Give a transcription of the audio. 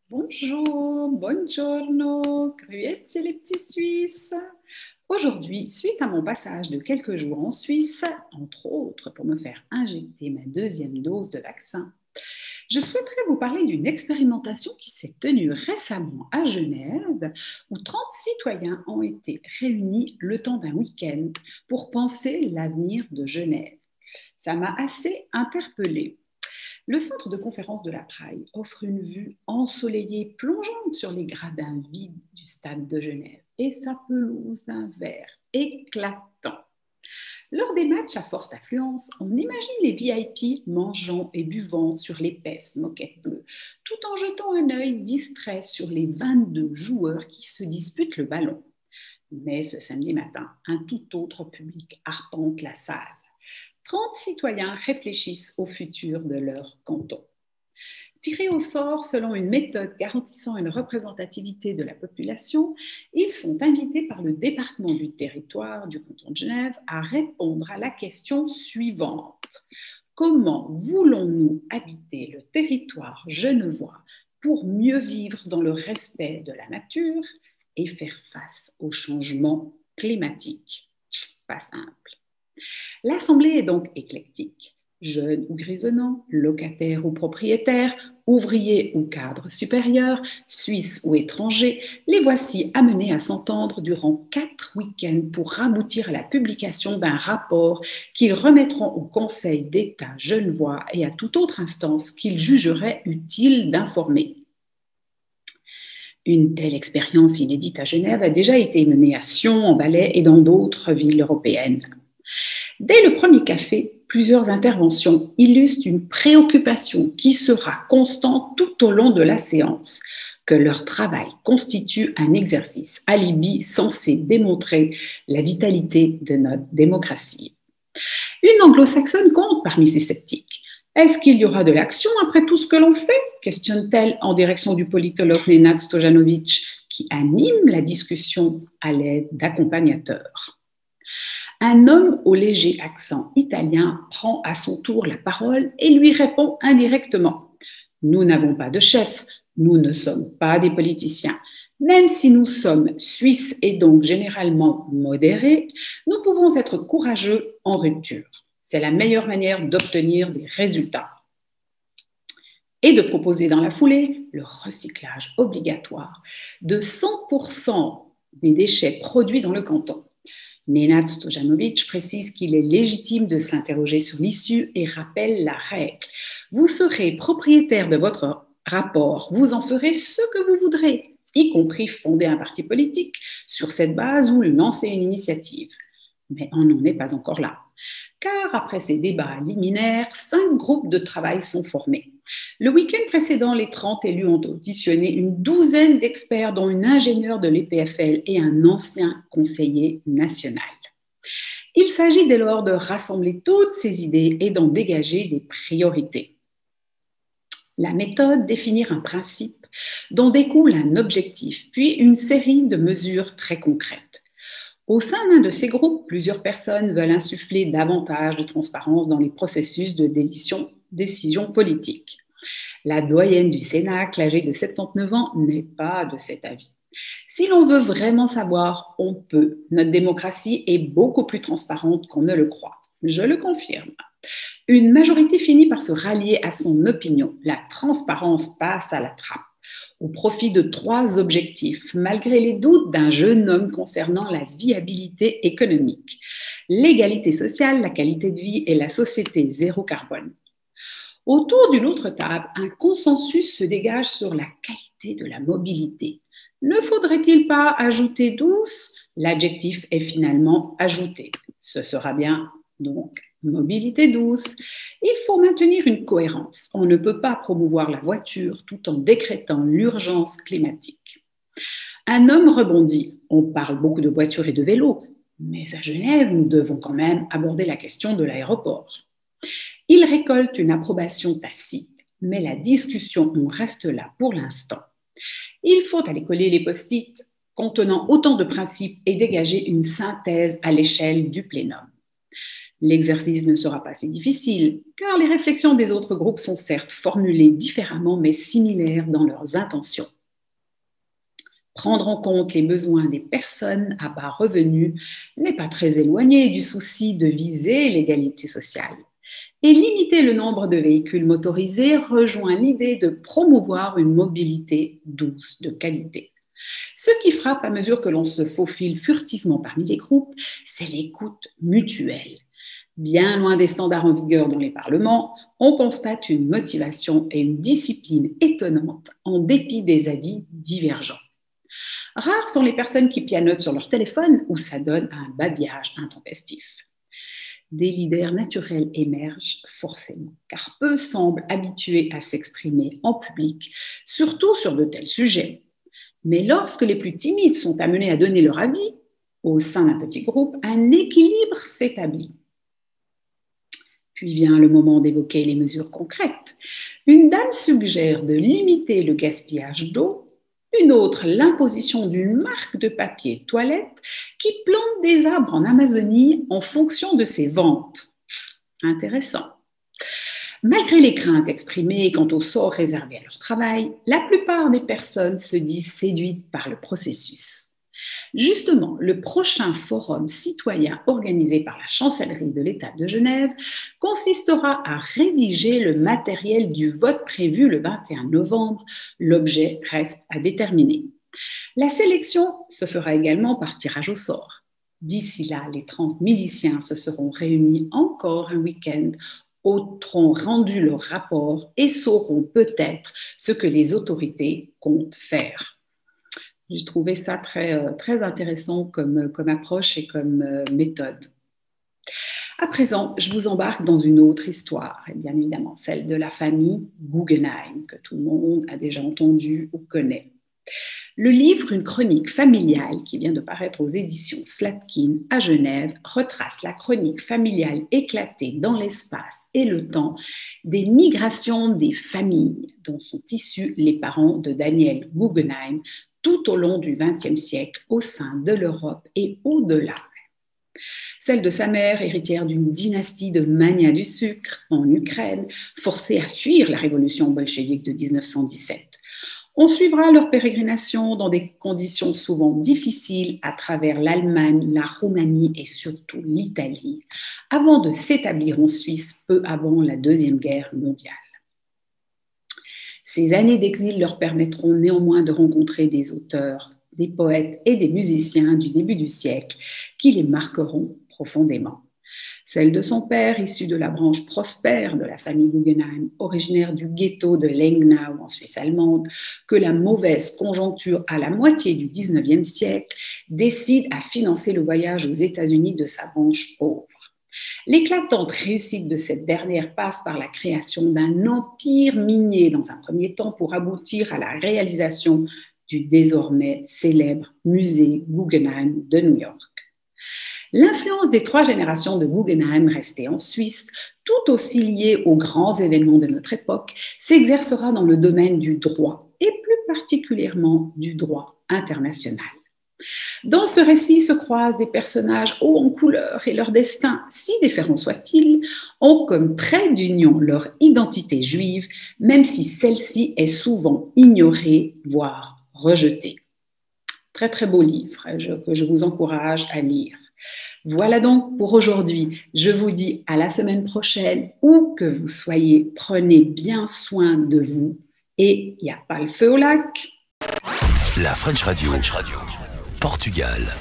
Bonjour, buongiorno, grüezi les petits Suisses. Aujourd'hui, suite à mon passage de quelques jours en Suisse, entre autres pour me faire injecter ma deuxième dose de vaccin, je souhaiterais vous parler d'une expérimentation qui s'est tenue récemment à Genève, où 30 citoyens ont été réunis le temps d'un week-end pour penser l'avenir de Genève. Ça m'a assez interpellée. Le centre de conférence de la Praille offre une vue ensoleillée plongeante sur les gradins vides du stade de Genève et sa pelouse d'un vert éclatant. Lors des matchs à forte affluence, on imagine les VIP mangeant et buvant sur l'épaisse moquette bleue, tout en jetant un œil distrait sur les 22 joueurs qui se disputent le ballon. Mais ce samedi matin, un tout autre public arpente la salle. 30 citoyens réfléchissent au futur de leur canton. Tirés au sort selon une méthode garantissant une représentativité de la population, ils sont invités par le département du territoire du canton de Genève à répondre à la question suivante. Comment voulons-nous habiter le territoire genevois pour mieux vivre dans le respect de la nature et faire face au changement climatique? Pas simple. L'assemblée est donc éclectique. Jeunes ou grisonnants, locataires ou propriétaires, ouvriers ou cadres supérieurs, Suisses ou étrangers, les voici amenés à s'entendre durant 4 week-ends pour aboutir à la publication d'un rapport qu'ils remettront au Conseil d'État genevois et à toute autre instance qu'ils jugeraient utile d'informer. Une telle expérience inédite à Genève a déjà été menée à Sion, en Valais et dans d'autres villes européennes. Dès le premier café, plusieurs interventions illustrent une préoccupation qui sera constante tout au long de la séance, que leur travail constitue un exercice alibi censé démontrer la vitalité de notre démocratie. Une anglo-saxonne compte parmi ces sceptiques. Est-ce qu'il y aura de l'action après tout ce que l'on fait? Questionne-t-elle en direction du politologue Nenad Stojanovic, qui anime la discussion à l'aide d'accompagnateurs. Un homme au léger accent italien prend à son tour la parole et lui répond indirectement. Nous n'avons pas de chef, nous ne sommes pas des politiciens. Même si nous sommes suisses et donc généralement modérés, nous pouvons être courageux en rupture. C'est la meilleure manière d'obtenir des résultats. Et de proposer dans la foulée le recyclage obligatoire de 100% des déchets produits dans le canton. Nenad Stojanovic précise qu'il est légitime de s'interroger sur l'issue et rappelle la règle. Vous serez propriétaire de votre rapport, vous en ferez ce que vous voudrez, y compris fonder un parti politique sur cette base ou lancer une initiative. Mais on n'en est pas encore là. Car après ces débats liminaires, 5 groupes de travail sont formés. Le week-end précédent, les 30 élus ont auditionné une douzaine d'experts, dont une ingénieure de l'EPFL et un ancien conseiller national. Il s'agit dès lors de rassembler toutes ces idées et d'en dégager des priorités. La méthode, définir un principe dont découle un objectif, puis une série de mesures très concrètes. Au sein d'un de ces groupes, plusieurs personnes veulent insuffler davantage de transparence dans les processus de décision politique. La doyenne du Cénacle, âgée de 79 ans, n'est pas de cet avis. Si l'on veut vraiment savoir, on peut. Notre démocratie est beaucoup plus transparente qu'on ne le croit. Je le confirme. Une majorité finit par se rallier à son opinion. La transparence passe à la trappe, au profit de 3 objectifs, malgré les doutes d'un jeune homme concernant la viabilité économique: l'égalité sociale, la qualité de vie et la société zéro carbone. Autour d'une autre table, un consensus se dégage sur la qualité de la mobilité. Ne faudrait-il pas ajouter douce? L'adjectif est finalement ajouté. Ce sera bien donc mobilité douce. Il faut maintenir une cohérence. On ne peut pas promouvoir la voiture tout en décrétant l'urgence climatique. Un homme rebondit. On parle beaucoup de voitures et de vélos, mais à Genève, nous devons quand même aborder la question de l'aéroport. Il récolte une approbation tacite, mais la discussion en reste là pour l'instant. Il faut aller coller les post-it contenant autant de principes et dégager une synthèse à l'échelle du plénum. L'exercice ne sera pas si difficile, car les réflexions des autres groupes sont certes formulées différemment, mais similaires dans leurs intentions. Prendre en compte les besoins des personnes à bas revenus n'est pas très éloigné du souci de viser l'égalité sociale. Et limiter le nombre de véhicules motorisés rejoint l'idée de promouvoir une mobilité douce de qualité. Ce qui frappe à mesure que l'on se faufile furtivement parmi les groupes, c'est l'écoute mutuelle. Bien loin des standards en vigueur dans les parlements, on constate une motivation et une discipline étonnantes en dépit des avis divergents. Rares sont les personnes qui pianotent sur leur téléphone ou s'adonnent à un babillage intempestif. Des leaders naturels émergent forcément, car peu semblent habitués à s'exprimer en public, surtout sur de tels sujets. Mais lorsque les plus timides sont amenés à donner leur avis, au sein d'un petit groupe, un équilibre s'établit. Puis vient le moment d'évoquer les mesures concrètes. Une dame suggère de limiter le gaspillage d'eau, une autre l'imposition d'une marque de papier toilette qui plante des arbres en Amazonie en fonction de ses ventes. Intéressant. Malgré les craintes exprimées quant au sort réservé à leur travail, la plupart des personnes se disent séduites par le processus. Justement, le prochain forum citoyen organisé par la chancellerie de l'État de Genève consistera à rédiger le matériel du vote prévu le 21 novembre. L'objet reste à déterminer. La sélection se fera également par tirage au sort. D'ici là, les 30 miliciens se seront réunis encore un week-end, auront rendu leur rapport et sauront peut-être ce que les autorités comptent faire. J'ai trouvé ça très intéressant comme approche et comme méthode. À présent, je vous embarque dans une autre histoire, et bien évidemment celle de la famille Guggenheim, que tout le monde a déjà entendu ou connaît. Le livre Une chronique familiale, qui vient de paraître aux éditions Slatkin à Genève, retrace la chronique familiale éclatée dans l'espace et le temps des migrations des familles dont sont issus les parents de Daniel Guggenheim tout au long du XXe siècle au sein de l'Europe et au-delà. Celle de sa mère, héritière d'une dynastie de magnats du sucre en Ukraine, forcée à fuir la révolution bolchevique de 1917. On suivra leur pérégrination dans des conditions souvent difficiles à travers l'Allemagne, la Roumanie et surtout l'Italie, avant de s'établir en Suisse peu avant la Deuxième Guerre mondiale. Ces années d'exil leur permettront néanmoins de rencontrer des auteurs, des poètes et des musiciens du début du siècle qui les marqueront profondément. Celle de son père, issu de la branche prospère de la famille Guggenheim, originaire du ghetto de Lengnau en Suisse allemande, que la mauvaise conjoncture à la moitié du XIXe siècle décide à financer le voyage aux États-Unis de sa branche pauvre. L'éclatante réussite de cette dernière passe par la création d'un empire minier dans un premier temps pour aboutir à la réalisation du désormais célèbre musée Guggenheim de New York. L'influence des 3 générations de Guggenheim restées en Suisse, tout aussi liée aux grands événements de notre époque, s'exercera dans le domaine du droit et plus particulièrement du droit international. Dans ce récit se croisent des personnages hauts en couleur et leur destin, si différents soient-ils, ont comme trait d'union leur identité juive, même si celle-ci est souvent ignorée, voire rejetée. Très très beau livre que je vous encourage à lire. Voilà donc pour aujourd'hui. Je vous dis à la semaine prochaine, où que vous soyez, prenez bien soin de vous et il n'y a pas le feu au lac. La French Radio. Portugal.